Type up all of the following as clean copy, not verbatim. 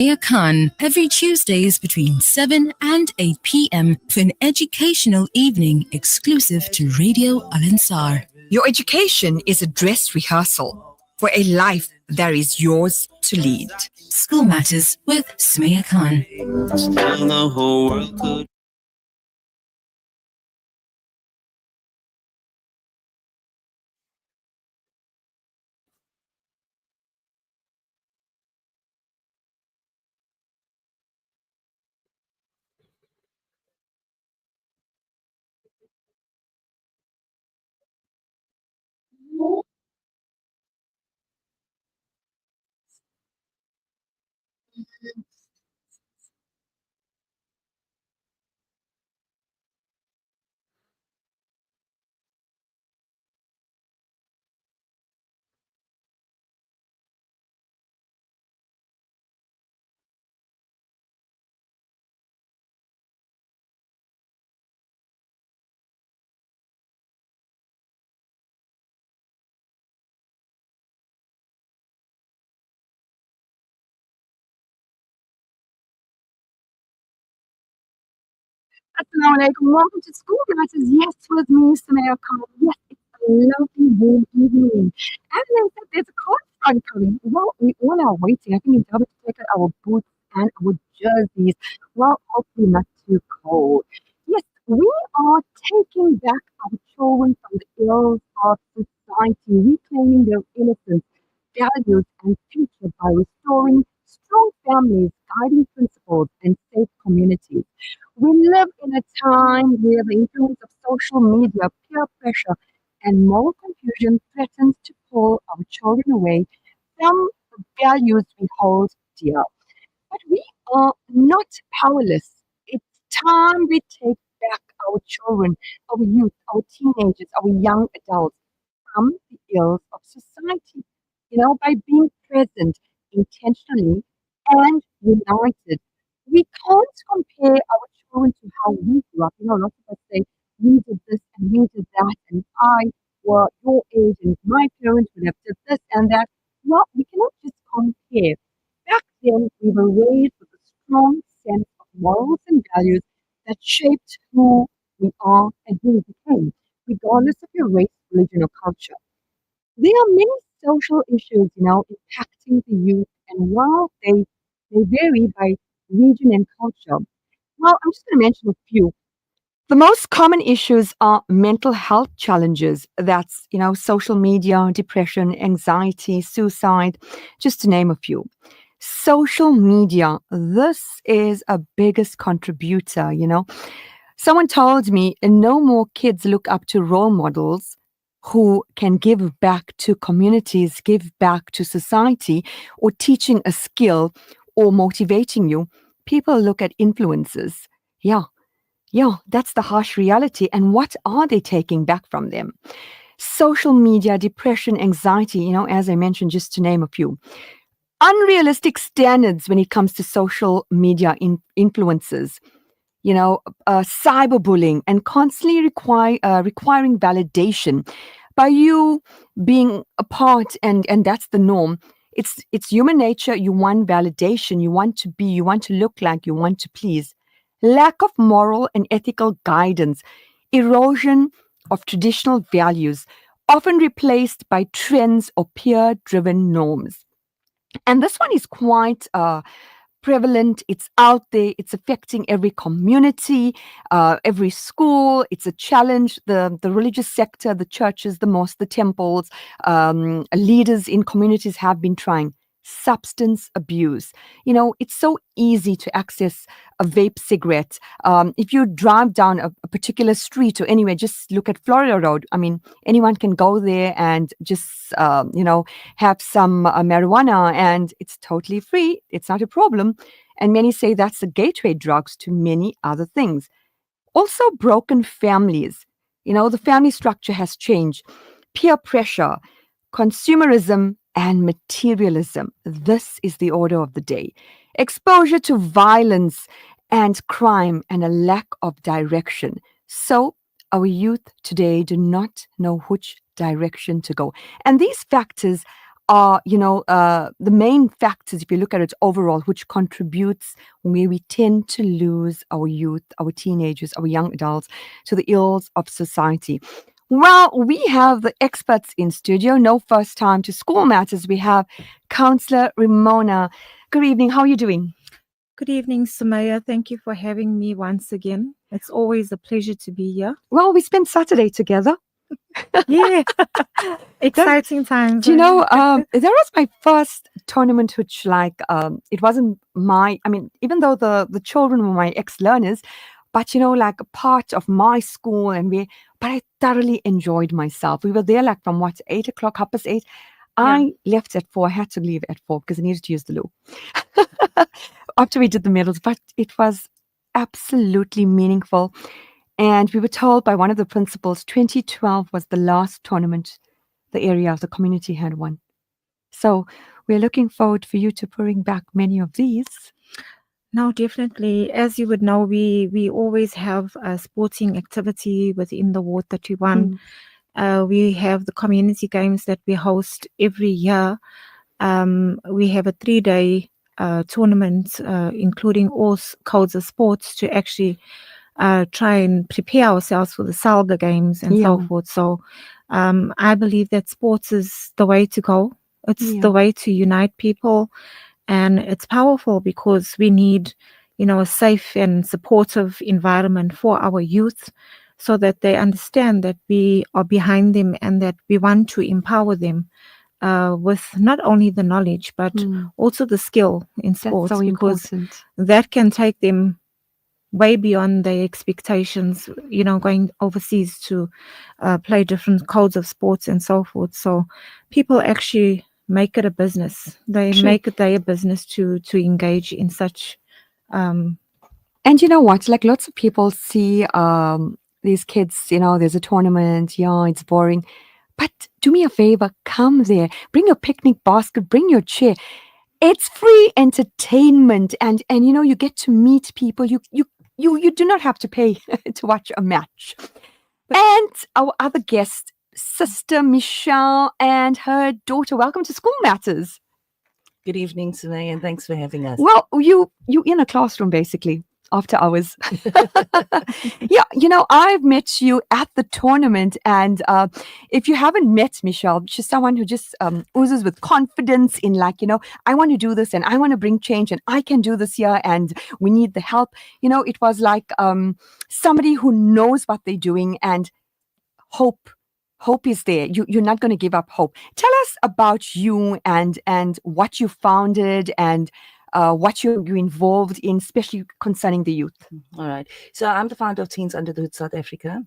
Khan every Tuesdays between 7 and 8 p.m. for an educational evening exclusive to Radio Al Ansar. Your education is a dress rehearsal for a life that is yours to lead. School Matters with Sumaya Khan. Tell the whole world could. Assalamu alaikum. Welcome to School Matters. Yes, with me, Sumaya Khan. Yes, it's a lovely warm evening. And then there's a cold front coming. Well, we all are waiting. I think in Durban to take out our boots and our jerseys. Well, hopefully not too cold. Yes, we are taking back our children from the ills of society, reclaiming their innocence, values, and future by restoring strong families, guiding principles, and safe communities. We live in a time where the influence of social media, peer pressure, and moral confusion threatens to pull our children away from the values we hold dear. But we are not powerless. It's time we take back our children, our youth, our teenagers, our young adults from the ills of society. By being present intentionally and united. We can't compare our children to how we grew up. Lots of us say, we did this and we did that, and I were your age, and my parents would have did this and that. Well, we cannot just compare. Back then, we were raised with a strong sense of morals and values that shaped who we are and who we became, regardless of your race, religion, or culture. There are many social issues, impacting the youth, and while they vary by region and culture, well, I'm just going to mention a few. The most common issues are mental health challenges. That's, social media, depression, anxiety, suicide, just to name a few. Social media, this is a biggest contributor. Someone told me no more kids look up to role models who can give back to communities, give back to society, or teaching a skill or motivating you. People look at influencers. Yeah, that's the harsh reality. And what are they taking back from them? Social media, depression, anxiety, as I mentioned, just to name a few. Unrealistic standards when it comes to social media influences. Cyberbullying and constantly requiring validation by you being a part, and that's the norm. It's human nature. You want validation. You want to be. You want to look like. You want to please. Lack of moral and ethical guidance, erosion of traditional values, often replaced by trends or peer-driven norms. And this one is quite prevalent. It's out there. It's affecting every community, every school. It's a challenge. The religious sector, the churches, the mosques, the temples, leaders in communities have been trying. Substance abuse. It's so easy to access a vape cigarette. If you drive down a particular street or anywhere, just look at Florida Road. I mean, anyone can go there and just, have some marijuana, and it's totally free. It's not a problem. And many say that's the gateway drugs to many other things. Also, broken families. The family structure has changed. Peer pressure, consumerism, and materialism. This is the order of the day. Exposure to violence and crime and a lack of direction. So our youth today do not know which direction to go. And these factors are, the main factors, if you look at it overall, which contributes where we tend to lose our youth, our teenagers, our young adults to the ills of society. Well, we have the experts in studio. No first time to School Matters. We have Councillor Remona. Good evening. How are you doing? Good evening, Sumaya. Thank you for having me once again. It's always a pleasure to be here. Well, we spent Saturday together. Yeah. Exciting times. Do you know, that was my first tournament, which it wasn't even though the children were my ex-learners, but a part of my school, but I thoroughly enjoyed myself. We were there from 8 o'clock, 8:30. I left at 4. I had to leave at 4 because I needed to use the loo after we did the medals, but it was absolutely meaningful. And we were told by one of the principals, 2012 was the last tournament the area of the community had won. So we're looking forward for you to bring back many of these. No, definitely. As you would know, we always have a sporting activity within the ward that we run. We have the community games that we host every year. We have a 3-day tournament, including all codes of sports, to actually try and prepare ourselves for the Salga games and so forth. So I believe that sports is the way to go. It's the way to unite people, and it's powerful because we need, a safe and supportive environment for our youth, so that they understand that we are behind them and that we want to empower them with not only the knowledge but also the skill in sports. That's so because important. that can take them way beyond their expectations, going overseas to play different codes of sports and so forth. So people actually make it a business. They make it their business to engage in such. And you know what? Lots of people see these kids, there's a tournament. Yeah, it's boring. But do me a favor, come there. Bring your picnic basket. Bring your chair. It's free entertainment, and you get to meet people. You do not have to pay to watch a match. And our other guest, Sister Michelle and her daughter. Welcome to School Matters. Good evening, Sumaya, and thanks for having us. Well, you in a classroom basically after hours. Yeah, I've met you at the tournament, and if you haven't met Michelle, she's someone who just oozes with confidence in I want to do this and I want to bring change and I can do this here and we need the help. It was somebody who knows what they're doing, and hope is there. You're not going to give up hope. Tell us about you and what you founded and what you're involved in, especially concerning the youth. All right. So I'm the founder of Teens Under the Hood South Africa.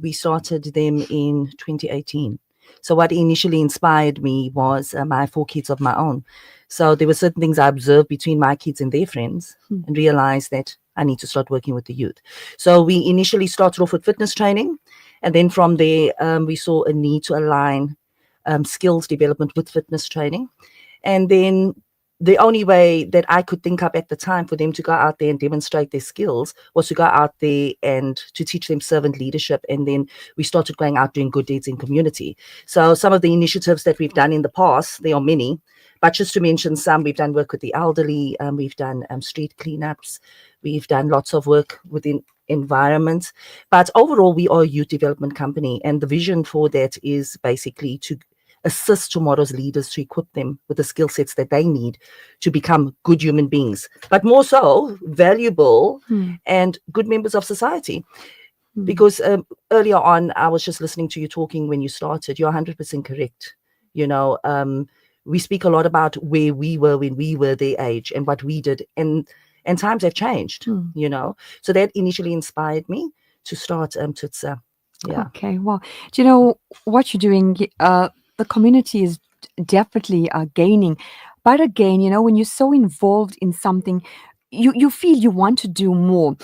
We started them in 2018. So what initially inspired me was my 4 kids of my own. So there were certain things I observed between my kids and their friends and realized that I need to start working with the youth. So we initially started off with fitness training. And then from there, we saw a need to align skills development with fitness training. And then the only way that I could think up at the time for them to go out there and demonstrate their skills was to go out there and to teach them servant leadership. And then we started going out doing good deeds in community. So some of the initiatives that we've done in the past, there are many, but just to mention some, we've done work with the elderly, we've done street cleanups, we've done lots of work within environment. But overall, we are a youth development company, and the vision for that is basically to assist tomorrow's leaders, to equip them with the skill sets that they need to become good human beings, but more so valuable and good members of society. Because earlier on, I was just listening to you talking when you started. You're 100% correct. We speak a lot about where we were when we were their age and what we did, and times have changed, So that initially inspired me to start TRUTHSA. Yeah. Okay, well, do you know what you're doing? The community is definitely gaining. But again, when you're so involved in something, you feel you want to do more.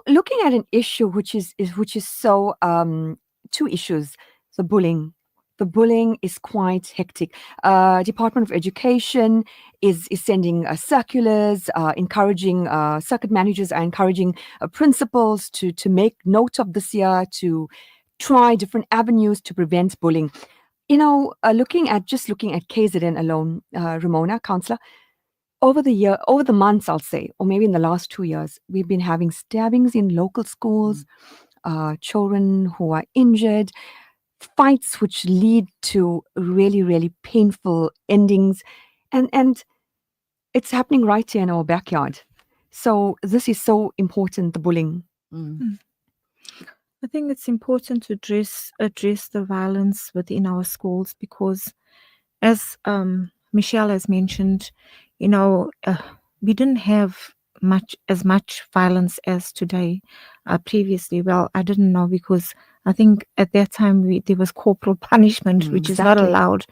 Looking at an issue which is so 2 issues, the bullying. The bullying is quite hectic. Department of Education is sending circulars, encouraging circuit managers are encouraging principals to make note of this year, to try different avenues to prevent bullying. looking at KZN alone, Ramona, councillor, over the months, I'll say, or maybe in the last 2 years, we've been having stabbings in local schools, children who are injured, fights which lead to really, really painful endings, and it's happening right here in our backyard. So this is so important, the bullying. I think it's important to address the violence within our schools because, as Michelle has mentioned, we didn't have as much violence as today. Previously, well, I didn't know because I think at that time there was corporal punishment, which is not allowed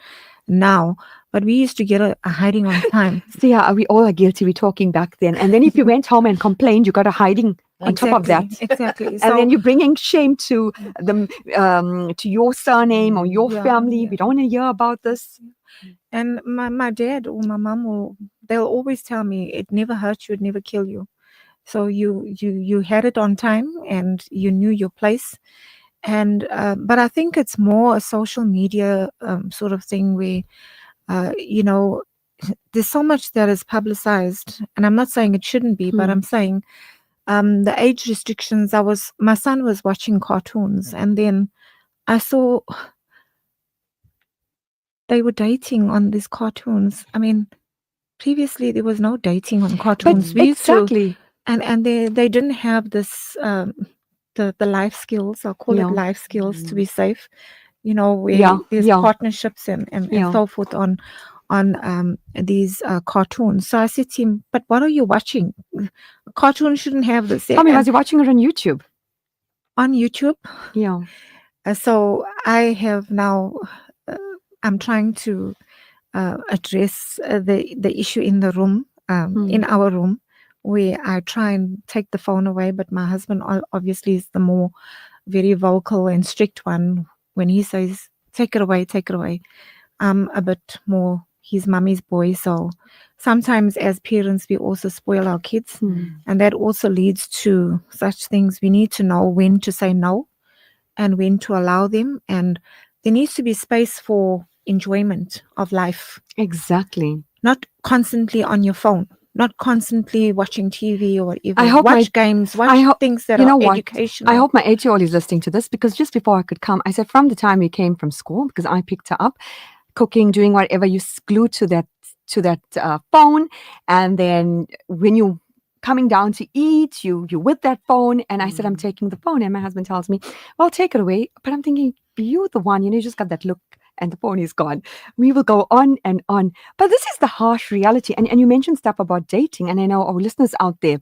now. But we used to get a hiding on time. So yeah, we all are guilty. We're talking back then. And then if you went home and complained, you got a hiding on top of that. Exactly. And then you're bringing shame to to your surname or your family. We don't want to hear about this. And my dad or my mom, they'll always tell me, it never hurt you, it never kill you. So you had it on time and you knew your place. And but I think it's more a social media sort of thing where, there's so much that is publicized. And I'm not saying it shouldn't be, but I'm saying the age restrictions. My son was watching cartoons and then I saw they were dating on these cartoons. I mean, previously there was no dating on cartoons. But exactly. And they didn't have this the life skills. I'll call it life skills to be safe. Where there's partnerships and so forth on these cartoons. So I said to him, "But what are you watching? Cartoons shouldn't have this." Tell me, was he watching it on YouTube? On YouTube, yeah. So I have now. I'm trying to address the issue in the room, in our room, where I try and take the phone away. But my husband obviously is the more very vocal and strict one. When he says, take it away, I'm a bit more his mummy's boy. So sometimes as parents, we also spoil our kids. And that also leads to such things. We need to know when to say no and when to allow them. And there needs to be space for enjoyment of life. Exactly. Not constantly on your phone, not constantly watching TV or whatever. I hope watch games, watch things that are educational. I hope my 8-year-old is listening to this, because just before I could come, I said from the time we came from school, because I picked her up, cooking, doing whatever, you glued to that phone, and then when you coming down to eat, you with that phone. And I said, I'm taking the phone, and my husband tells me, well, take it away. But I'm thinking, you're the one, you just got that look and the phone is gone. We will go on and on. But this is the harsh reality. And you mentioned stuff about dating, and I know our listeners out there,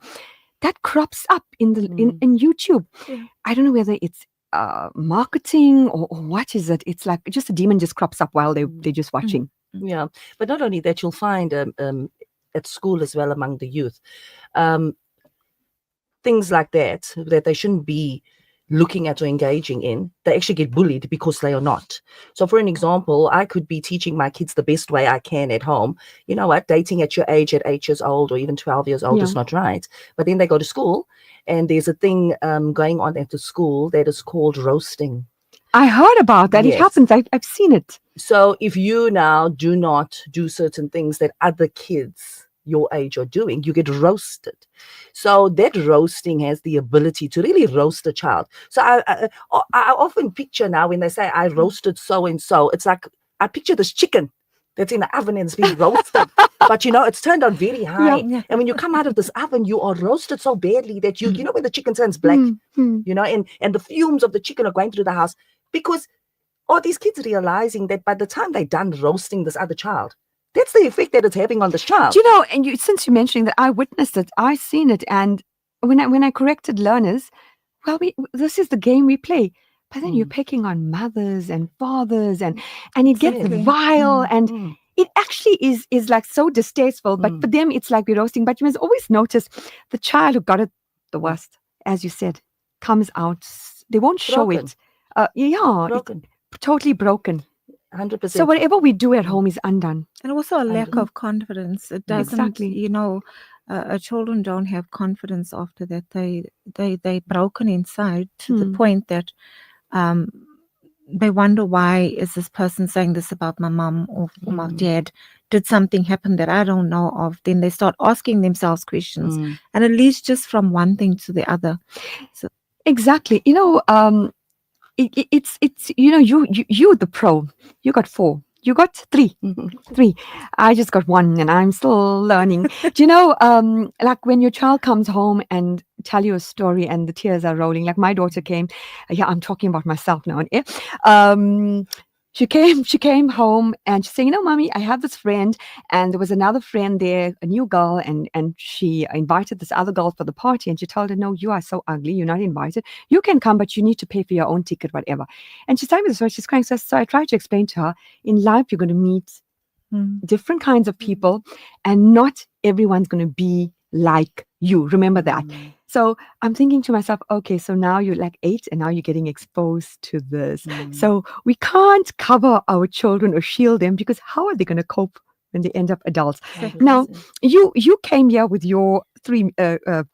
that crops up in YouTube. Yeah. I don't know whether it's marketing or what is it. It's like just a demon just crops up while they're just watching. Yeah, but not only that, you'll find at school as well among the youth, things like that they shouldn't be looking at or engaging in. They actually get bullied because they are not. So for an example, I could be teaching my kids the best way I can at home. You know what, dating at your age at 8 years old or even 12 years old is not right. But then they go to school and there's a thing going on at the school that is called roasting. I heard about that. Yes. It happens. I've seen it. So if you now do not do certain things that other kids your age are doing, you get roasted. So that roasting has the ability to really roast a child. So I often picture now when they say I roasted so and so, it's like I picture this chicken that's in the oven and it's being roasted, but it's turned on very high. Yeah. And when you come out of this oven, you are roasted so badly that you know when the chicken turns black, and the fumes of the chicken are going through the house, because are these kids realizing that by the time they're done roasting this other child, that's the effect that it's having on this child. And since you're mentioning that, I witnessed it, I seen it, and when I corrected learners, well, this is the game we play. But then you're picking on mothers and fathers, and it gets vile, and it actually is like so distasteful. But for them, it's like we're roasting. But you must always notice the child who got it the worst, as you said, comes out. They won't show it. Broken. Totally broken. 100%. So whatever we do at home is undone. And also a lack of confidence. It doesn't, children don't have confidence after that. They're broken inside to the point that they wonder, why is this person saying this about my mom or my dad? Did something happen that I don't know of? Then they start asking themselves questions, and it leads just from one thing to the other. So Exactly. It's you the pro. You got 4. You got 3. 3. I just got 1, and I'm still learning. Do you know, like when your child comes home and tell you a story and the tears are rolling? Like my daughter came. Yeah, I'm talking about myself now. She came home and she's saying, Mommy, I have this friend, and there was another friend there, a new girl, and she invited this other girl for the party, and she told her, no, you are so ugly, you're not invited. You can come, but you need to pay for your own ticket, whatever. And she's telling me this story, she's crying. So I tried to explain to her, in life, you're going to meet different kinds of people, and not everyone's going to be like you. Remember that. So I'm thinking to myself, okay, so now you're like 8 and now you're getting exposed to this. So we can't cover our children or shield them, because how are they going to cope when they end up adults? Now, you came here with your 3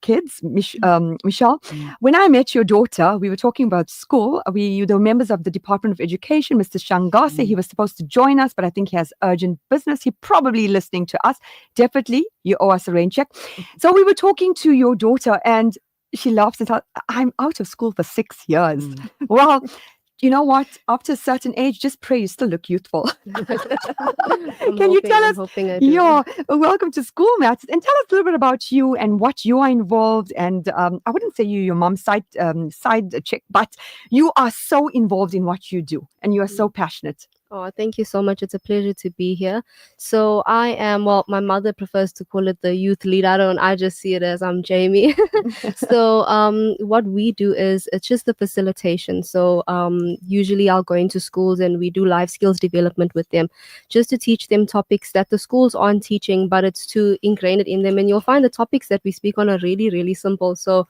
kids, Michelle. When I met your daughter, we were talking about school. There were members of the Department of Education, Mr. Shangase. He was supposed to join us, but I think he has urgent business. He's probably listening to us. Definitely, you owe us a rain check. So we were talking to your daughter, and she laughs and says, I'm out of school for 6 years. Well, you know what? After a certain age, just pray you still look youthful. Can you tell us? Yeah, welcome to School Matters, and tell us a little bit about you and what you are involved. And I wouldn't say your mom's side chick, but you are so involved in what you do, and you are so passionate. Oh, thank you so much. It's a pleasure to be here. So I am, well, my mother prefers to call it the youth lead. I just see it as I'm Jamie. So what we do is, it's just the facilitation. So usually I'll go into schools and we do life skills development with them, just to teach them topics that the schools aren't teaching, but it's to ingrain it in them. And you'll find the topics that we speak on are really, really simple. So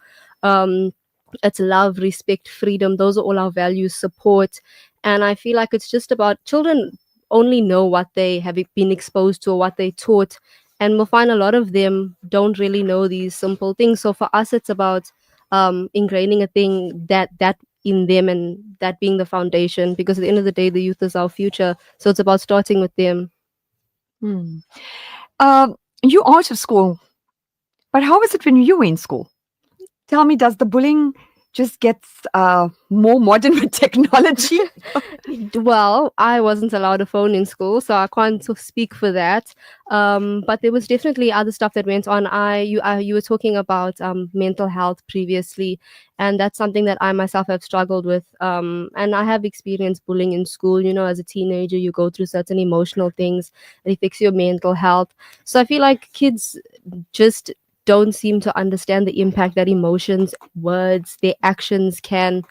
it's love, respect, freedom. Those are all our values, support. And I feel like it's just about, children only know what they have been exposed to or what they taught. And we'll find a lot of them don't really know these simple things. So for us, it's about ingraining a thing that in them, and that being the foundation, because at the end of the day, the youth is our future. So it's about starting with them. You are out of school, but how was it when you were in school? Tell me, does the bullying just get more modern with technology? Well, I wasn't allowed a phone in school, so I can't speak for that. But there was definitely other stuff that went on. You were talking about mental health previously, and that's something that I myself have struggled with. And I have experienced bullying in school. You know, as a teenager, you go through certain emotional things. It affects your mental health. So I feel like kids just don't seem to understand the impact that emotions, words, their actions can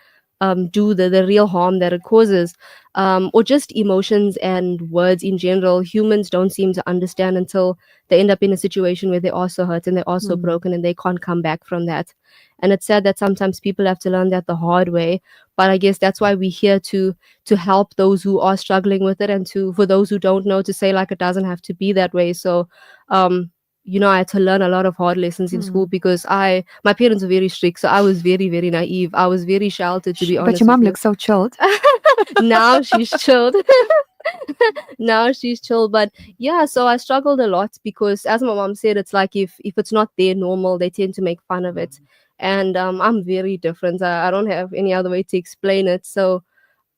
do, the real harm that it causes, or just emotions and words in general. Humans don't seem to understand until they end up in a situation where they are so hurt and they're also broken and they can't come back from that. And it's sad that sometimes people have to learn that the hard way. But I guess that's why we're here to help those who are struggling with it, and for those who don't know, to say like it doesn't have to be that way. So you know, I had to learn a lot of hard lessons in school, because my parents were very strict. So I was very, very naive. I was very sheltered, to be honest. But your mom looks so chilled. Now she's chilled. Now she's chilled. But yeah, so I struggled a lot, because as my mom said, it's like if it's not their normal, they tend to make fun of it. And I'm very different. I don't have any other way to explain it. So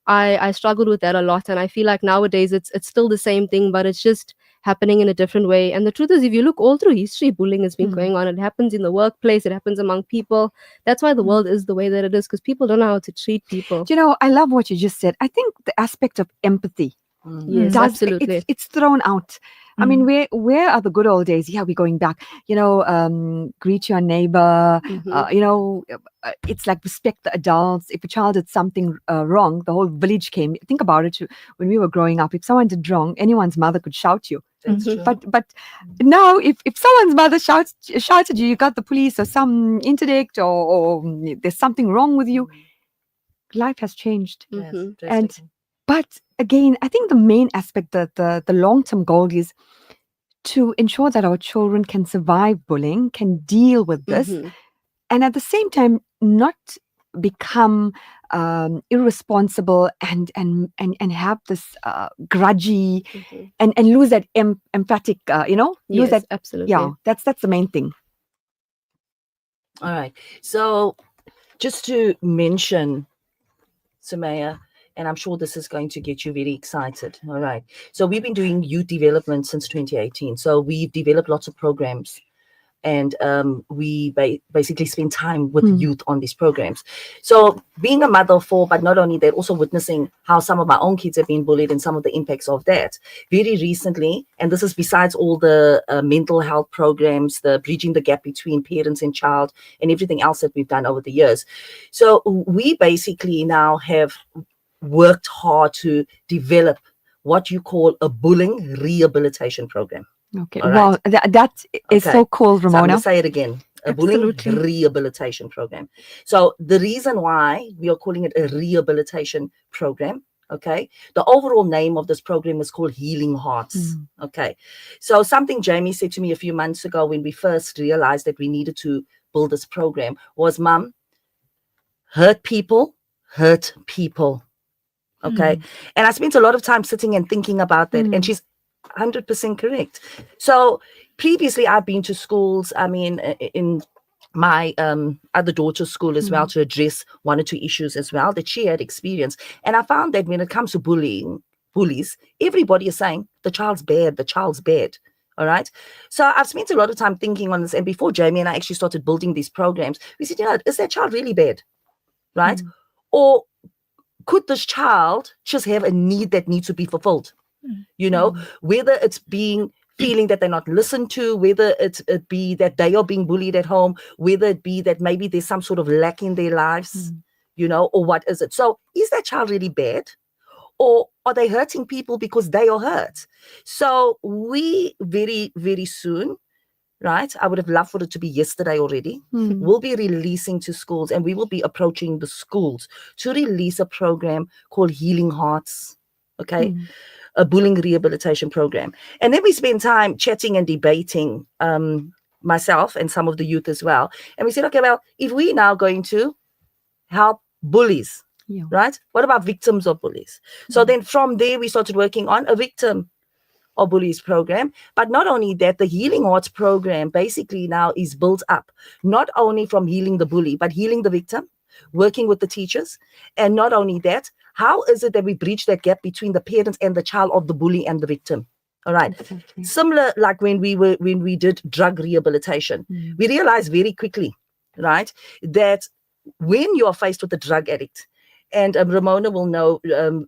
I struggled with that a lot. And I feel like nowadays it's still the same thing, but it's just happening in a different way. And the truth is, if you look all through history, bullying has been going on. It happens in the workplace, it happens among people. That's why the world is the way that it is, because people don't know how to treat people. You know, I love what you just said. I think the aspect of empathy, yes, absolutely, it's thrown out. I mean, where are the good old days? Yeah, we're going back. You know, greet your neighbor. You know, it's like respect the adults. If a child did something wrong, the whole village came. Think about it. When we were growing up, if someone did wrong, anyone's mother could shout you. But now, if someone's mother shouted you, you got the police or some interdict, or there's something wrong with you. Life has changed. But again, I think the main aspect, the long-term goal is to ensure that our children can survive bullying, can deal with this, and at the same time not become irresponsible and have this grudgy and lose that emphatic, lose Yes, that. absolutely. Yeah, that's the main thing. All right. So just to mention, Sumaya, and I'm sure this is going to get you very excited. All right. So we've been doing youth development since 2018. So we've developed lots of programs, and we basically spend time with youth on these programs. So being a mother of four, but not only that, also witnessing how some of my own kids have been bullied and some of the impacts of that. Very recently, and this is besides all the mental health programs, the bridging the gap between parents and child, and everything else that we've done over the years. So we basically now have worked hard to develop what you call a bullying rehabilitation program. Okay. All Wow, that is so cool, So I'm Ramona. going to say it again. A bullying Absolutely. rehabilitation program. So the reason why we are calling it a rehabilitation program, okay, the overall name of this program is called Healing Hearts. Okay. So something Jamie said to me a few months ago when we first realized that we needed to build this program was, Mum, hurt people hurt people. Okay. And I spent a lot of time sitting and thinking about that. And she's 100% correct. So previously I've been to schools, I mean, in my other daughter's school as well, to address one or two issues as well that she had experienced. And I found that when it comes to bullies, everybody is saying the child's bad. All right. So I've spent a lot of time thinking on this. And before Jamie and I actually started building these programs, we said, is that child really bad? Right? Or could this child just have a need that needs to be fulfilled? Whether it's feeling that they're not listened to, whether it be that they are being bullied at home, whether it be that maybe there's some sort of lack in their lives, or what is it? So is that child really bad? Or are they hurting people because they are hurt? So we very, very soon, right? I would have loved for it to be yesterday already. We'll be releasing to schools, and we will be approaching the schools to release a program called Healing Hearts. Okay. A bullying rehabilitation program. And then we spend time chatting and debating, myself and some of the youth as well. And we said, okay, well, if we're now going to help bullies, right? What about victims of bullies? So then from there, we started working on a victim of bullies program. But not only that, the Healing Hearts program basically now is built up, not only from healing the bully, but healing the victim, working with the teachers. And not only that, how is it that we bridge that gap between the parents and the child of the bully and the victim? All right. Exactly. Similar, like when we did drug rehabilitation, we realized very quickly, right, that when you are faced with a drug addict, and Ramona will know,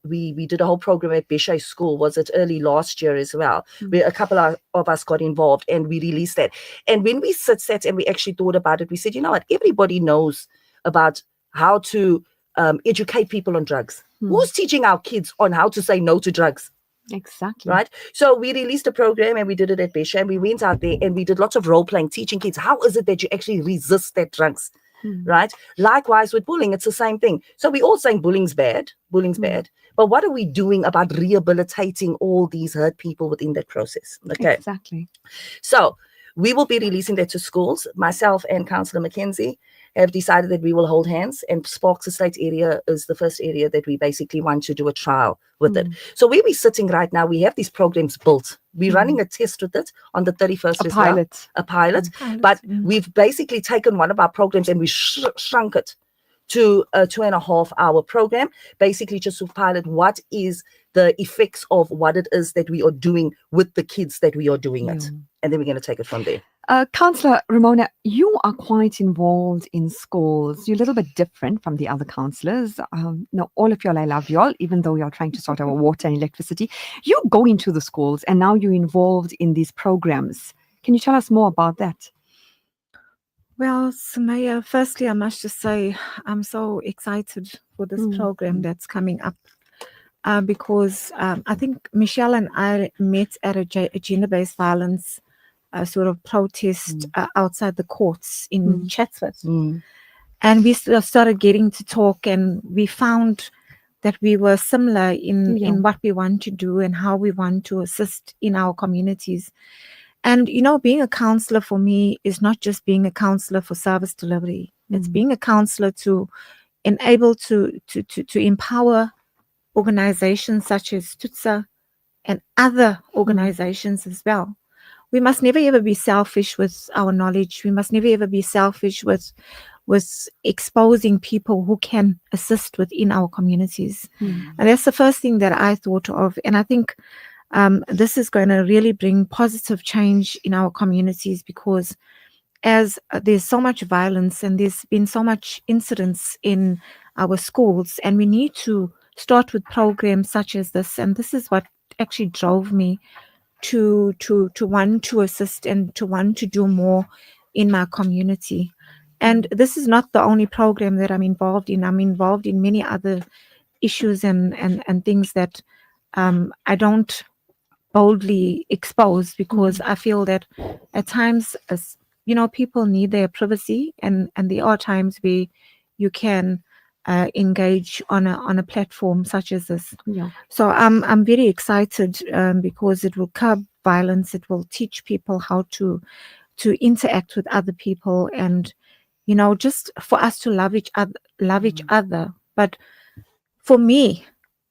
we did a whole program at Beshay School, was it early last year as well, where a couple of us got involved and we released that. And when we sat and we actually thought about it, we said, you know what, everybody knows about how to educate people on drugs. Who's teaching our kids on how to say no to drugs? Exactly. Right. So we released a program and we did it at Besha, and we went out there and we did lots of role playing, teaching kids how is it that you actually resist that drugs. Right. Likewise with bullying, it's the same thing. So we're all saying bullying's bad, bad. But what are we doing about rehabilitating all these hurt people within that process? Okay. Exactly. So we will be releasing that to schools. Myself and Councillor McKenzie have decided that we will hold hands, and Sparks Estate area is the first area that we basically want to do a trial with it. So where we're sitting right now, we have these programs built. We're running a test with it on the 31st as well. A pilot. But we've basically taken one of our programs and we shrunk it to a 2.5 hour program, basically just to pilot what is the effects of what it is that we are doing with the kids that we are doing it. And then we're going to take it from there. Councillor Ramona, you are quite involved in schools. You're a little bit different from the other councillors. No, all of y'all, I love y'all, even though you're trying to sort out water and electricity. You go into the schools and now you're involved in these programs. Can you tell us more about that? Well, Sumaya, firstly, I must just say I'm so excited for this program that's coming up because I think Michelle and I met at a gender-based violence sort of protest outside the courts in Chatsworth. And we started getting to talk, and we found that we were similar in what we want to do and how we want to assist in our communities. And, you know, being a counsellor for me is not just being a counsellor for service delivery. It's being a counsellor to enable to empower organizations such as TRUTHSA and other organizations as well. We must never ever be selfish with our knowledge. We must never ever be selfish with exposing people who can assist within our communities. And that's the first thing that I thought of. And I think this is going to really bring positive change in our communities, because as there's so much violence and there's been so much incidents in our schools, and we need to start with programs such as this. And this is what actually drove me to want to assist and to want to do more in my community. And this is not the only program that I'm involved in. I'm involved in many other issues and things that I don't boldly expose, because I feel that at times, as you know, people need their privacy, and there are times where you can engage on a platform such as this. So I'm very excited because it will curb violence. It will teach people how to interact with other people, and you know, just for us to love each other. But for me,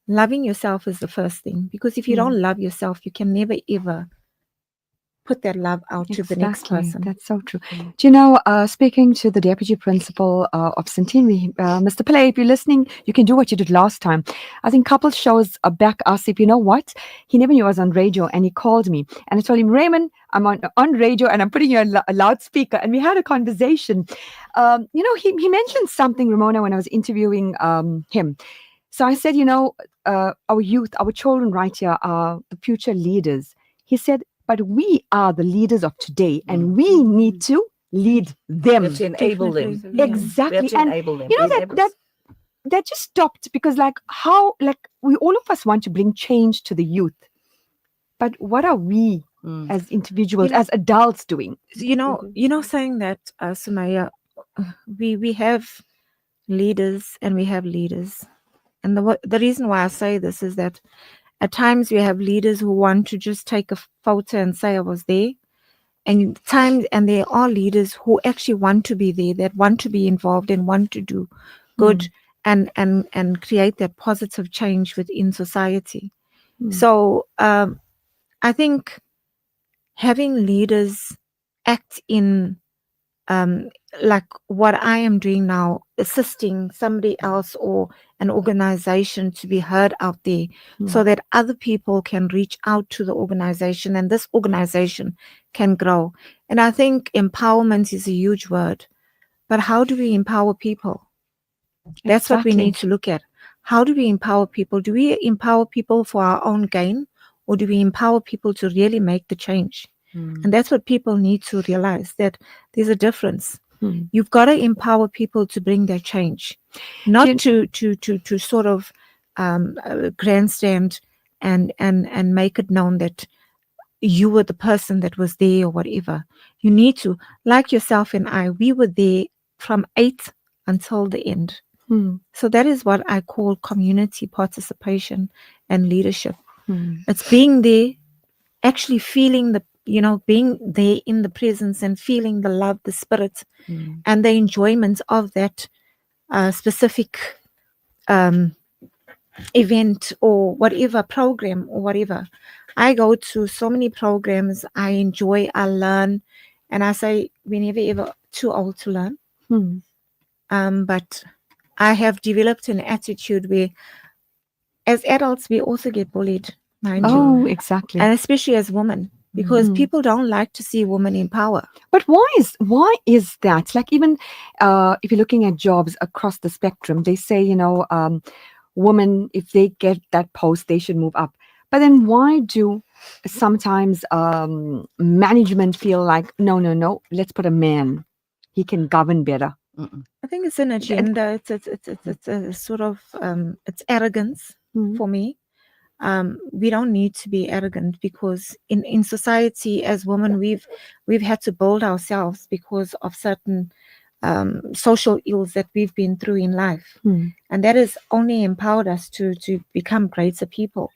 loving yourself is the first thing, because if you don't love yourself, you can never ever put that love out to the next person. That's so true. Do you know, speaking to the Deputy Principal of Centenary, Mr. Pillay, if you're listening, you can do what you did last time. I think couple shows back asked if, you know what, he never knew I was on radio, and he called me and I told him, Raymond, I'm on radio and I'm putting you on a loudspeaker, and we had a conversation. You know, he mentioned something, Ramona, when I was interviewing him. So I said, you know, our youth, our children right here are the future leaders. He said, but we are the leaders of today, and we need to lead them. We have to enable them. Exactly. We have to And enable them. you know, that just stopped, because like we all of us want to bring change to the youth, but what are we as individuals, as adults doing? You know, saying that, Sumaya, we have leaders and we have leaders. And the reason why I say this is that at times we have leaders who want to just take a photo and say I was there. And there are leaders who actually want to be there, that want to be involved and want to do good and create that positive change within society. So I think having leaders act in like what I am doing now, assisting somebody else or an organization to be heard out there, so that other people can reach out to the organization and this organization can grow. And I think empowerment is a huge word, but how do we empower people? That's what we need to look at. How do we empower people? Do we empower people for our own gain, or do we empower people to really make the change? And that's what people need to realize, that there's a difference. You've got to empower people to bring their change, not to sort of grandstand and make it known that you were the person that was there or whatever. You need to, like yourself and I, we were there from 8 until the end. So that is what I call community participation and leadership. It's being there, actually feeling being there in the presence and feeling the love, the spirit, and the enjoyment of that specific event or whatever program or whatever. I go to so many programs, I enjoy, I learn, and I say we're never ever too old to learn. But I have developed an attitude where as adults we also get bullied, mind you. Oh, exactly. And especially as women, because people don't like to see women in power. But why is that? Like, even if you're looking at jobs across the spectrum, they say, you know, women, if they get that post, they should move up. But then why do sometimes management feel like, no, let's put a man, he can govern better? I think it's an agenda. It's a sort of it's arrogance for me. We don't need to be arrogant, because in society as women we've had to build ourselves because of certain social ills that we've been through in life, and that has only empowered us to become greater people.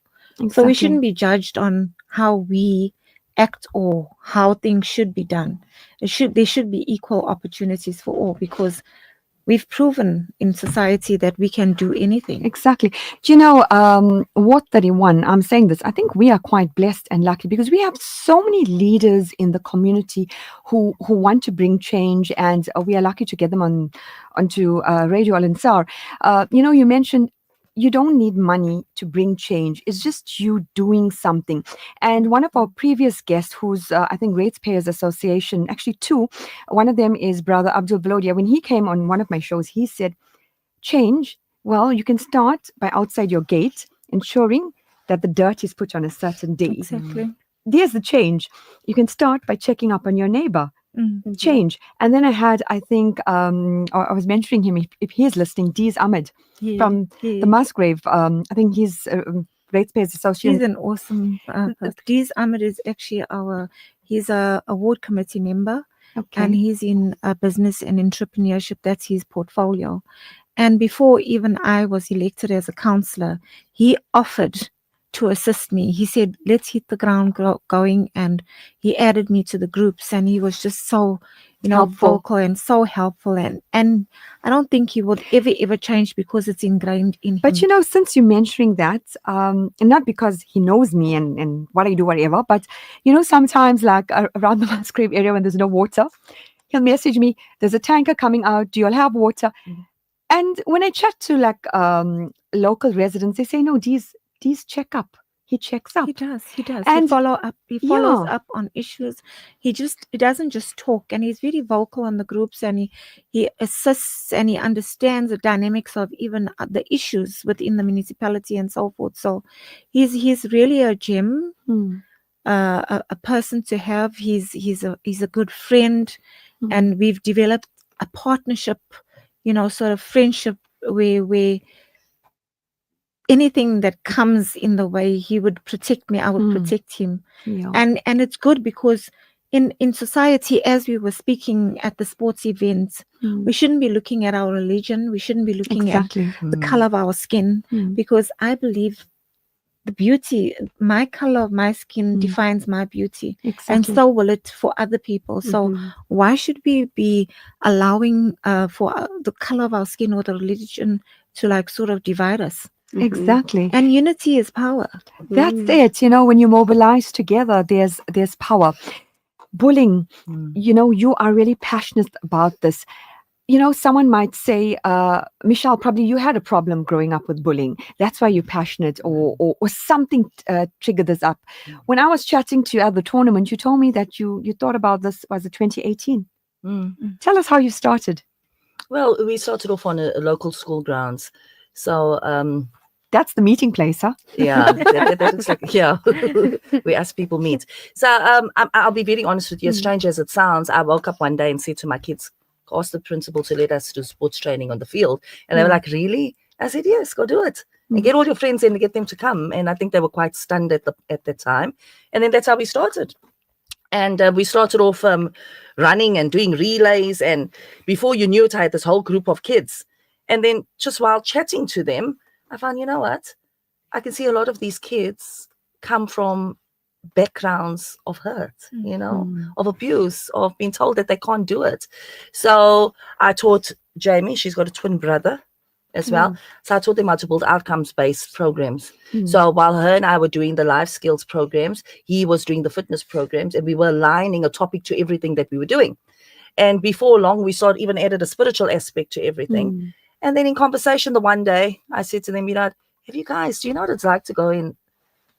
So we shouldn't be judged on how we act or how things should be done. There should be equal opportunities for all, because we've proven in society that we can do anything. Exactly. Do you know, Ward 31, I'm saying this, I think we are quite blessed and lucky because we have so many leaders in the community who want to bring change, and we are lucky to get them onto Radio Al Ansar. You mentioned you don't need money to bring change. It's just you doing something. And one of our previous guests, who's, I think, Ratepayers Association, actually two, one of them is Brother Abdul Valodia. When he came on one of my shows, he said, change, well, you can start by outside your gate, ensuring that the dirt is put on a certain day. Exactly. There's the change. You can start by checking up on your neighbor. Mm-hmm. Change. And then I think, I was mentioning him, if he is listening, Deez Ahmed from the Musgrave. I think he's Ratepayers Association. He's an awesome person. Deez Ahmed is actually he's a award committee member. Okay. And he's in business and entrepreneurship. That's his portfolio. And before even I was elected as a councillor, he offered to assist me. He said, let's hit the ground going. And he added me to the groups. And he was just so, Helpful. vocal and so helpful. And I don't think he would ever change because it's ingrained in him. But since you're mentioning that, and not because he knows me and what I do, whatever, but sometimes like around the Musgrave area when there's no water, he'll message me, there's a tanker coming out, do you all have water? Mm-hmm. And when I chat to like local residents, they say, no, these check up. He checks up. He does. And he follows up on issues. He doesn't just talk, and he's very vocal on the groups, and he assists, and he understands the dynamics of even the issues within the municipality and so forth. So he's really a gem, a person to have. He's a good friend, and we've developed a partnership, sort of friendship where anything that comes in the way, he would protect me, I would protect him. Yeah. And it's good because in society, as we were speaking at the sports events, we shouldn't be looking at our religion, we shouldn't be looking at the color of our skin, because I believe the beauty, my color of my skin defines my beauty. Exactly. And so will it for other people. So why should we be allowing for the color of our skin or the religion to like sort of divide us? Exactly. And unity is power. That's it. When you mobilize together, there's power. Bullying, you are really passionate about this. Someone might say, Michelle, probably you had a problem growing up with bullying. That's why you're passionate, or something triggered this up. When I was chatting to you at the tournament, you told me that you thought about this, was it 2018? Tell us how you started. Well, we started off on a local school grounds. So that's the meeting place, huh? Yeah, that looks like, yeah, where us people meet. So I'll be very honest with you, as strange as it sounds, I woke up one day and said to my kids, asked the principal to let us do sports training on the field. And they were like, really? I said, yes, go do it. And get all your friends in and get them to come. And I think they were quite stunned at that time. And then that's how we started. And we started off running and doing relays. And before you knew it, I had this whole group of kids. And then just while chatting to them, I found, you know what? I can see a lot of these kids come from backgrounds of hurt, of abuse, of being told that they can't do it. So I taught Jamie, she's got a twin brother as well. So I taught them how to build outcomes-based programs. So while her and I were doing the life skills programs, he was doing the fitness programs, and we were aligning a topic to everything that we were doing. And before long, we even added a spiritual aspect to everything. And then in conversation the one day, I said to them, do you know what it's like to go and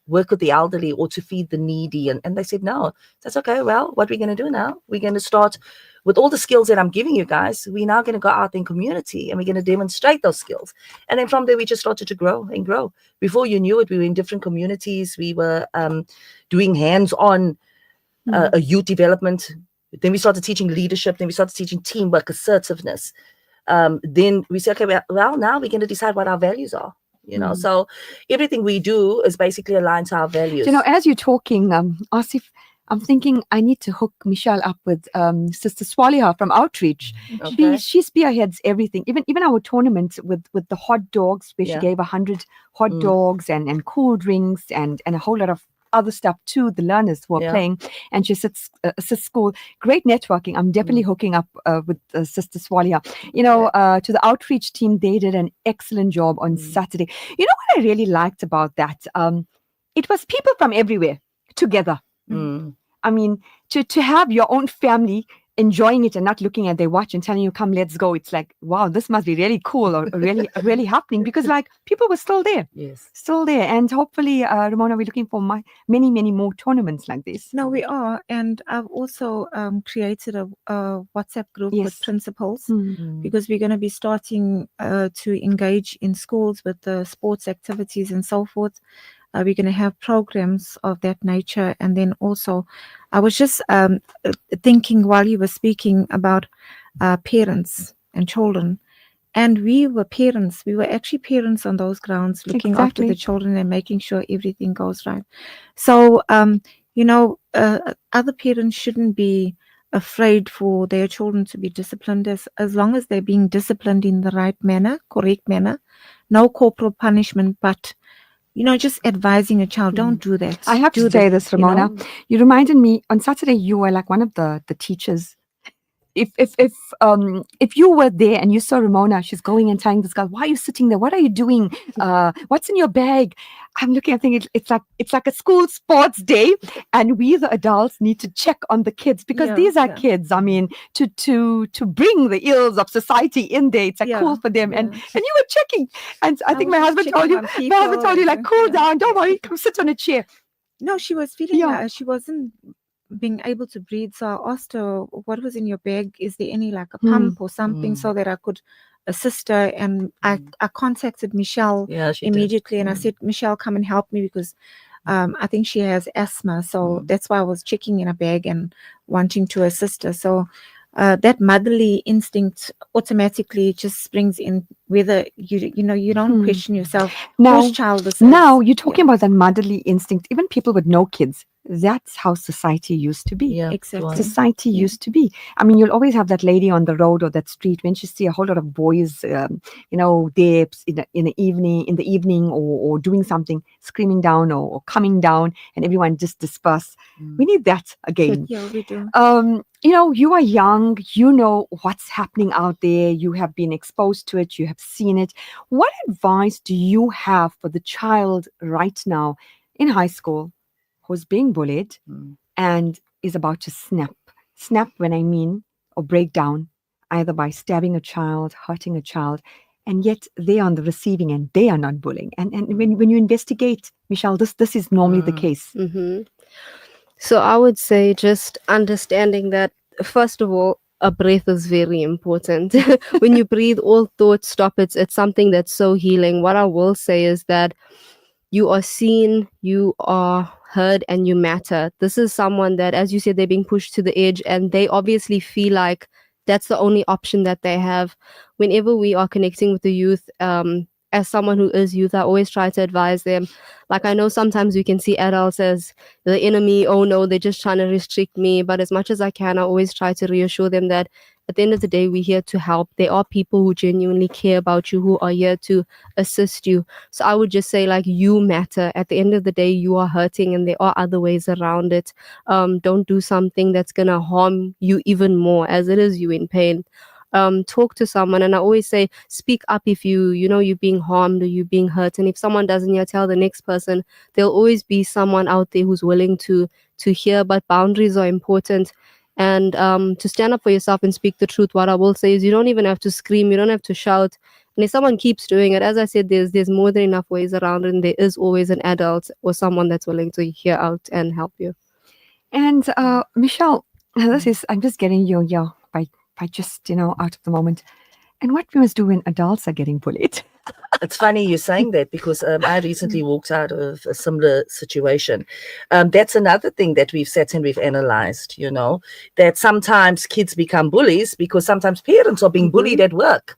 work with the elderly or to feed the needy? And they said, no. That's okay. Well, what we're going to do now, we're going to start with all the skills that I'm giving you guys. We're now going to go out in community and we're going to demonstrate those skills. And then from there, we just started to grow and grow. Before you knew it, we were in different communities. We were doing hands-on youth development. Then we started teaching leadership. Then we started teaching teamwork, assertiveness. Then we said, okay, well, now we're going to decide what our values are. So everything we do is basically aligned to our values. As you're talking, Asif, I'm thinking I need to hook Michelle up with Sister Swaliha from Outreach. Okay. She spearheads everything, even our tournament with the hot dogs, where she gave 100 hot dogs and cool drinks and a whole lot of other stuff to the learners who are playing, and she assists school. Great networking. I'm definitely hooking up with Sister Swalia. To the outreach team, they did an excellent job on Saturday. You know what I really liked about that? It was people from everywhere together. I mean, to have your own family enjoying it and not looking at their watch and telling you, come, let's go. It's like, wow, this must be really cool or really happening, because like people were still there. Yes. Still there. And hopefully, Ramona, we're looking for many, many more tournaments like this. No, we are. And I've also created a WhatsApp group with principals, because we're going to be starting to engage in schools with the sports activities and so forth. We're going to have programs of that nature. And then also, I was just thinking while you were speaking about parents and children. And we were parents. We were actually parents on those grounds, looking after the children and making sure everything goes right. So, other parents shouldn't be afraid for their children to be disciplined, as long as they're being disciplined in the right manner, correct manner. No corporal punishment, but just advising a child, don't do that. I have to say this, Ramona. You reminded me, on Saturday, you were like one of the teachers. If you were there and you saw Ramona, she's going and telling this girl, why are you sitting there? What are you doing? What's in your bag? I'm looking, I think it's like a school sports day, and we the adults need to check on the kids, because these are kids. I mean, to bring the ills of society in there, it's cool for them. And you were checking, and I think my husband told you, like, cool down, don't worry, come sit on a chair. No, she was feeling she wasn't being able to breathe, so I asked her, what was in your bag? Is there any like a pump or something so that I could assist her? And I contacted Michelle immediately, and I said, Michelle, come and help me, because I think she has asthma, so that's why I was checking in her bag and wanting to assist her. So that motherly instinct automatically just springs in, whether you don't question yourself. Whose child this is. Now you're talking about that motherly instinct. Even people with no kids, that's how society used to be. Yeah, exactly. Society used to be. I mean, you'll always have that lady on the road or that street, when you see a whole lot of boys, there in the evening or doing something, screaming down or coming down, and everyone just disperse. We need that again. Yeah, we do. You are young, you know what's happening out there, you have been exposed to it, you have seen it. What advice do you have for the child right now in high school who's being bullied and is about to snap when I mean, or break down, either by stabbing a child, hurting a child, and yet they're on the receiving end, they are not bullying. And when you investigate, Michelle, this is normally the case. So I would say just understanding that, first of all, a breath is very important. When you breathe, all thoughts stop. It's something that's so healing. What I will say is that you are seen, you are heard, and you matter. This is someone that, as you said, they're being pushed to the edge, and they obviously feel like that's the only option that they have. Whenever we are connecting with the youth, as someone who is youth, I always try to advise them. Like, I know sometimes we can see adults as the enemy. Oh no, they're just trying to restrict me. But as much as I can, I always try to reassure them that at the end of the day, we're here to help. There are people who genuinely care about you, who are here to assist you. So I would just say, like, you matter. At the end of the day, you are hurting, and there are other ways around it. Don't do something that's going to harm you even more, as it is you in pain. Talk to someone, and I always say, speak up if you're being harmed or you're being hurt. And if someone doesn't hear, tell the next person. There'll always be someone out there who's willing to hear. But boundaries are important, and to stand up for yourself and speak the truth. What I will say is, you don't even have to scream, you don't have to shout. And if someone keeps doing it, as I said, there's more than enough ways around it, and there is always an adult or someone that's willing to hear out and help you. And Michelle, I'm just getting you by just, out of the moment. And what we must do when adults are getting bullied. It's funny you're saying that, because I recently walked out of a similar situation. That's another thing that we've sat and we've analyzed, that sometimes kids become bullies because sometimes parents are being bullied at work,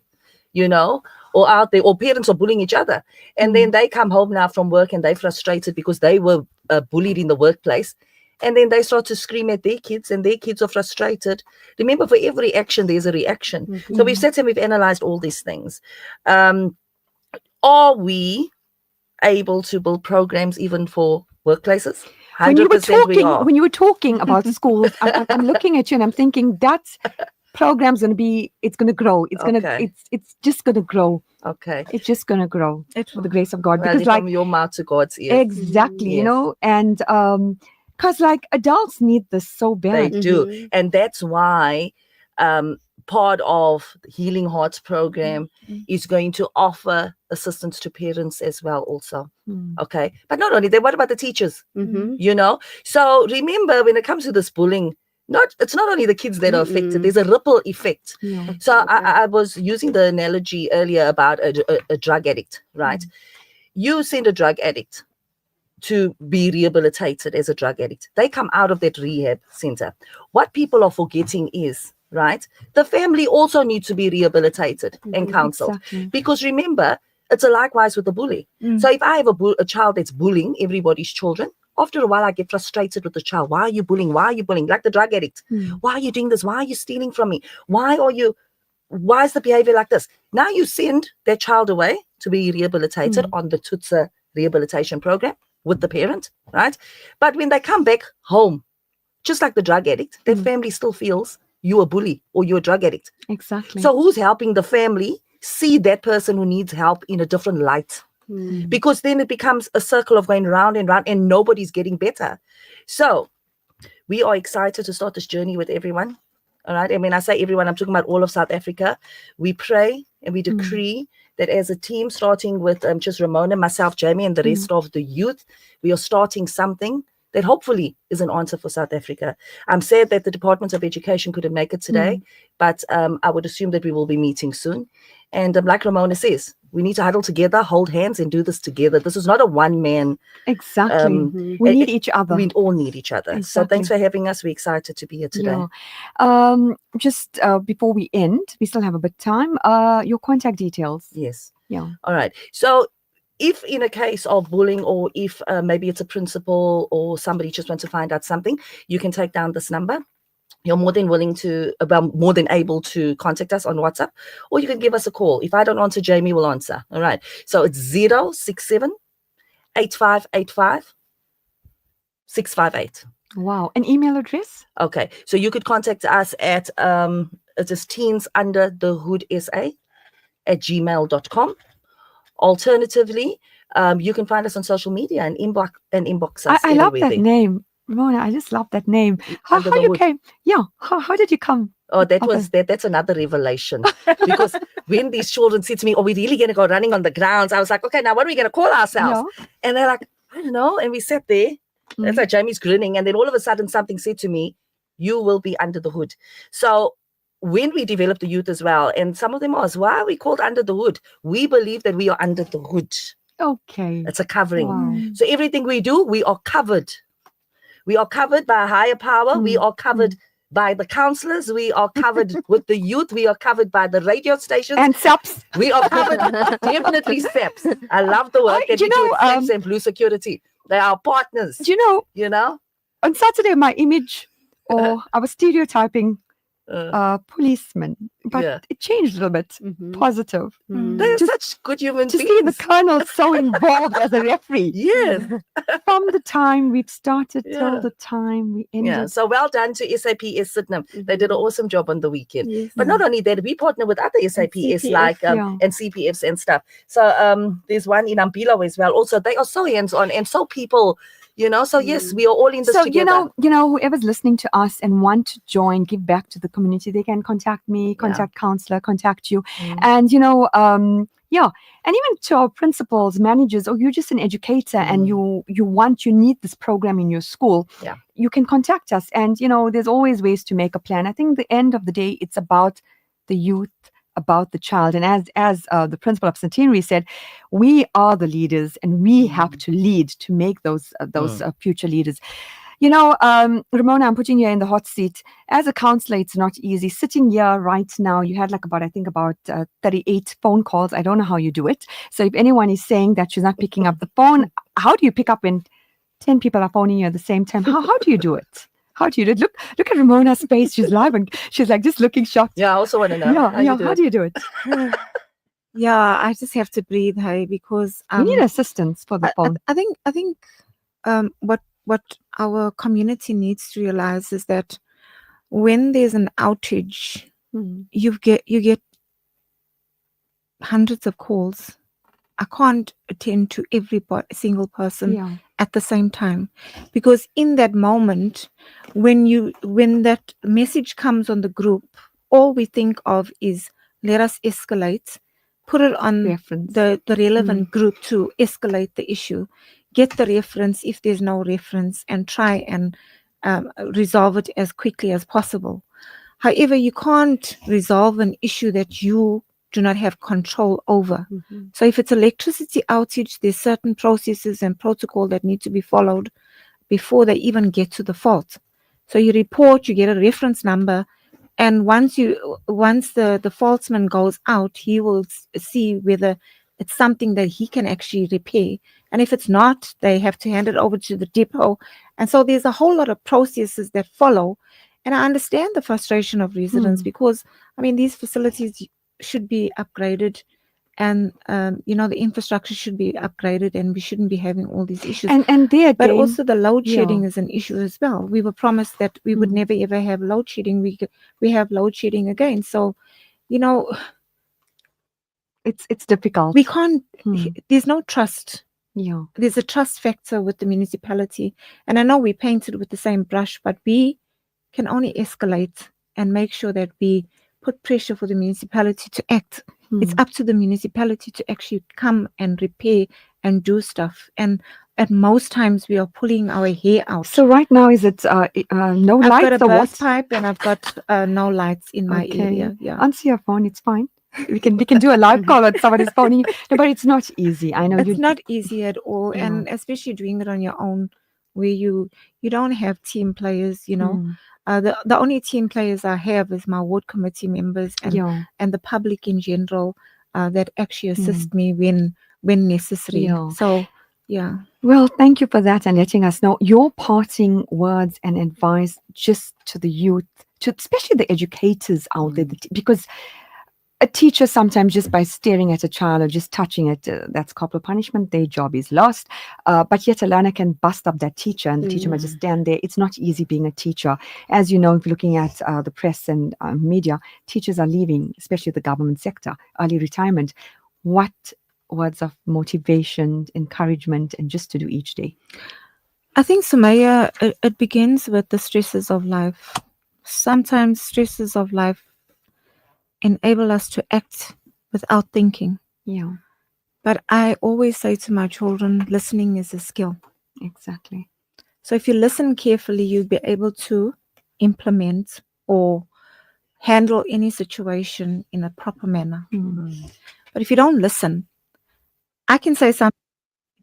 or out there, or parents are bullying each other. And then they come home now from work and they're frustrated because they were bullied in the workplace. And then they start to scream at their kids, and their kids are frustrated. Remember, for every action, there's a reaction. So we've sat and we've analyzed all these things. Are we able to build programs even for workplaces? when you were 100% we are. when you were talking about schools, I'm looking at you and I'm thinking that program's going to be, it's going to grow. It's going to, Okay. it's just going to grow. Okay. It's just going to grow for the grace of God. Well, Because like, from your mouth to God's ears. exactly, you Yes. know, and because like adults need this so They bad. do. And that's why part of the Healing Hearts program is going to offer assistance to parents as well also. Okay. But not only that, what about the teachers? You know? So remember, when it comes to this bullying, it's not only the kids that are affected, there's a ripple effect. Yeah. So I was using the analogy earlier about a drug addict, right? You send a drug addict to be rehabilitated as a drug addict. They come out of that rehab center. What people are forgetting is, right, the family also needs to be rehabilitated and counseled. Exactly. Because remember, it's a likewise with the bully. So if I have a child that's bullying everybody's children, after a while I get frustrated with the child. Why are you bullying? Why are you bullying? Like the drug addict. Why are you doing this? Why are you stealing from me? Why is the behavior like this? Now you send that child away to be rehabilitated on the TRUTHSA rehabilitation program with the parent, right? But when they come back home, just like the drug addict, their family still feels you're a bully or you're a drug addict. Exactly. So who's helping the family see that person who needs help in a different light? Because then it becomes a circle of going round and round and nobody's getting better. So we are excited to start this journey with everyone. All right. And when I say everyone, I'm talking about all of South Africa. We pray and we decree that as a team, starting with just Remona, myself, Jamie, and the rest of the youth, we are starting something that hopefully is an answer for South Africa. I'm sad that the Department of Education couldn't make it today, but I would assume that we will be meeting soon. And like Remona says, we need to huddle together, hold hands, and do this together. This is not a one-man. Exactly. We need each other. We all need each other. So Exactly. thanks for having us. We're excited to be here today. Yeah. Just before we end, we still have a bit of time. Your contact details. Yes. Yeah. All right. So if in a case of bullying, or if maybe it's a principal or somebody just wants to find out something, you can take down this number. You're more than more than able to contact us on WhatsApp, or you can give us a call. If I don't answer, Jamie will answer. All right. So it's 067 8585 658. Wow. An email address? Okay. So you could contact us at it is teensunderthehoodsa@gmail.com. Alternatively, you can find us on social media and inbox us. I love that there. name. Ramona, I just love that name. How Under the you Hood. came? Yeah. How did you come? Oh, that Okay. was that's another revelation. Because when these children said to me, "Oh, we're really gonna go running on the grounds," I was like, "Okay, now what are we gonna call ourselves?" And they're like, "I don't know." And we sat there. That's like Jamie's grinning, and then all of a sudden something said to me, "You will be under the hood." So when we developed the youth as well, and some of them asked, "Why are we called under the hood?" We believe that we are under the hood. Okay. It's a covering. Wow. So everything we do, we are covered. We are covered by a higher power. We are covered by the counselors. We are covered with the youth. We are covered by the radio stations. And SAPS. We are covered. Definitely SAPS. I love the work that we do with SAPS and Blue Security. They are partners. Do you know, on Saturday, my image, or I was stereotyping policeman, but it changed a little bit. Positive. They're such good human To beings. see the colonel so involved as a referee. Yes. From the time we've started till the time we ended. Yeah, so well done to SAPS Sydenham. They did an awesome job on the weekend. Yes. But not only that, we partner with other SAPS CPF, like and CPFs and stuff. So there's one in Ambilo as well. Also, they are so hands-on and so people, So yes, we are all in this together. So whoever's listening to us and want to join, give back to the community, they can contact me, contact counselor, contact you, and and even to our principals, managers, or you're just an educator and you need this program in your school. Yeah. You can contact us, and there's always ways to make a plan. I think the end of the day, it's about the youth, about the child, and as the principal of Centenary said, we are the leaders, and we have to lead to make those future leaders. Ramona, I'm putting you in the hot seat. As a counselor, it's not easy. Sitting here right now, you had about 38 phone calls. I don't know how you do it. So if anyone is saying that she's not picking up the phone, how do you pick up when 10 people are phoning you at the same time? How do you do it? How do you do it? Look at Ramona's face. She's live and she's like just looking shocked. Yeah, I also want to know. How do you do it? Yeah, I just have to breathe, hey, because we need assistance for the phone. I think what what our community needs to realize is that when there's an outage, you get hundreds of calls. I can't attend to every single person at the same time, because in that moment, when that message comes on the group, all we think of is let us escalate, put it on the relevant group to escalate the issue, get the reference if there's no reference, and try and resolve it as quickly as possible. However, you can't resolve an issue that you do not have control over. So if it's electricity outage, there's certain processes and protocol that need to be followed before they even get to the fault. So you report, you get a reference number, and once the faultsman goes out, he will see whether it's something that he can actually repair. And if it's not, they have to hand it over to the depot. And so there's a whole lot of processes that follow. And I understand the frustration of residents because, I mean, these facilities should be upgraded, and the infrastructure should be upgraded, and we shouldn't be having all these issues. And there but again, also the load shedding is an issue as well. We were promised that we would never ever have load shedding. We have load shedding again. So, it's difficult. We can't. There's no trust. Yeah, there's a trust factor with the municipality, and I know we painted with the same brush, but we can only escalate and make sure that we put pressure for the municipality to act. It's up to the municipality to actually come and repair and do stuff. And at most times we are pulling our hair out. So right now, is it no I've lights got a or burst what? pipe, and I've got no lights in my area. Yeah, answer your phone. It's fine. We can do a live call on somebody's phone. No, but it's not easy. I know it's not easy at all, and especially doing it on your own, where you don't have team players. The only team players I have is my ward committee members and the public in general that actually assist me when necessary. So, yeah. Well, thank you for that and letting us know your parting words and advice just to the youth, to especially the educators out there, because a teacher sometimes just by staring at a child or just touching it, that's corporal punishment, their job is lost. But yet a learner can bust up that teacher and the teacher might just stand there. It's not easy being a teacher. As you know, if you're looking at the press and media, teachers are leaving, especially the government sector, early retirement. What words of motivation, encouragement, and just to do each day? I think, Sumaya, it begins with the stresses of life. Sometimes stresses of life enable us to act without thinking. Yeah. But I always say to my children, listening is a skill. Exactly. So if you listen carefully, you'll be able to implement or handle any situation in a proper manner. But if you don't listen, I can say something,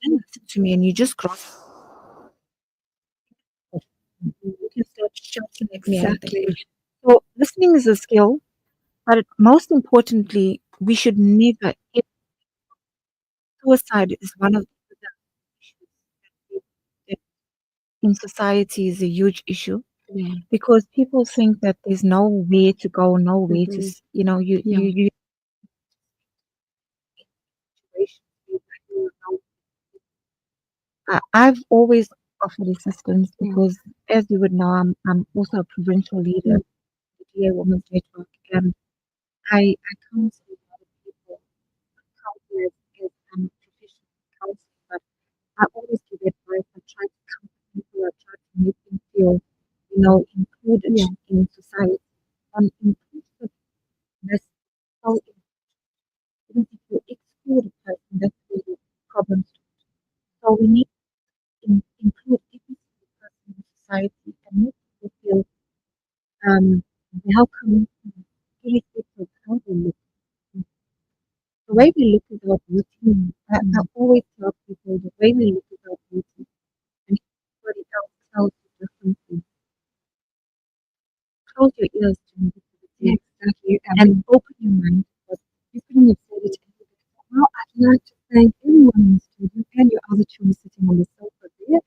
you didn't listen to me, and you just grasp. You can start shouting at me. Exactly. So listening is a skill, but most importantly, we should never. Suicide is one of the issues that in society is a huge issue, because people think that there's nowhere to go, nowhere to, you I've always offered assistance because, as you would know, I'm also a provincial leader of the DA Women's Network, and I counsel a lot of people. Counsel as I'm a professional counselor, but I always give advice. I try to comfort people. I try to make them feel, included in society. Inclusiveness is so important. Because if you exclude a person, that's where the problems start. So we need to include every single person in society and make people feel welcome, irrespective of how they look. The way we look is our beauty. I always tell people the way we look is our beauty, and everybody else tells you differently. Close your ears to negativity, exactly, and open your mind. But you couldn't have said it any better. Well, I'd like to thank everyone in the studio and your other children sitting on the sofa there.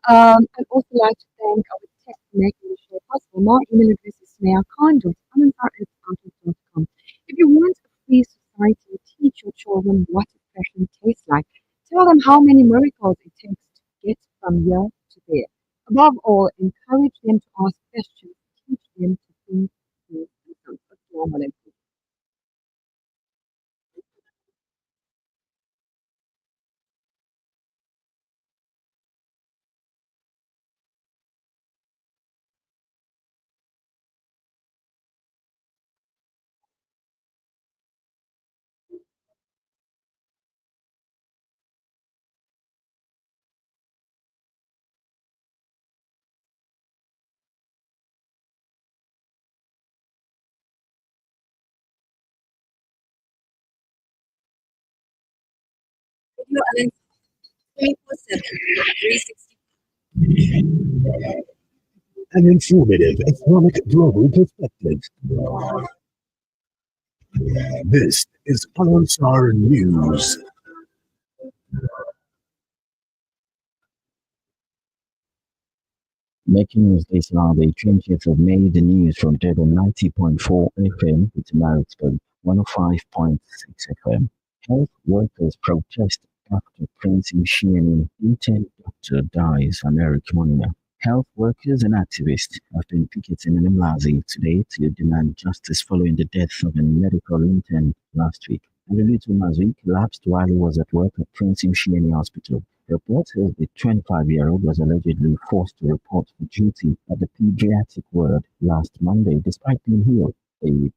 I'd also like to thank our tech for making the show possible. My email address is smayakhan.com. If you want a free society, teach your children what depression tastes like. Tell them how many miracles it takes to get from here to there. above all, encourage them to ask questions, teach them to think for themselves. Assalamu alaikum. Radio Alan 24/7, 360. An informative Islamic global perspective. This is COUNCELOR News. Making news this now, the 20th of May, the news from Durban 90.4 FM, with Maritzburg 105.6 FM. Health workers protest after Prince Mshiani, intern doctor, dies, REMONA. Health workers and activists have been picketing in Umlazi today to demand justice following the death of a medical intern last week. Little Umlazi collapsed while he was at work at Prince Mshiani Hospital. The report says the 25-year-old was allegedly forced to report for duty at the pediatric ward last Monday despite being healed. The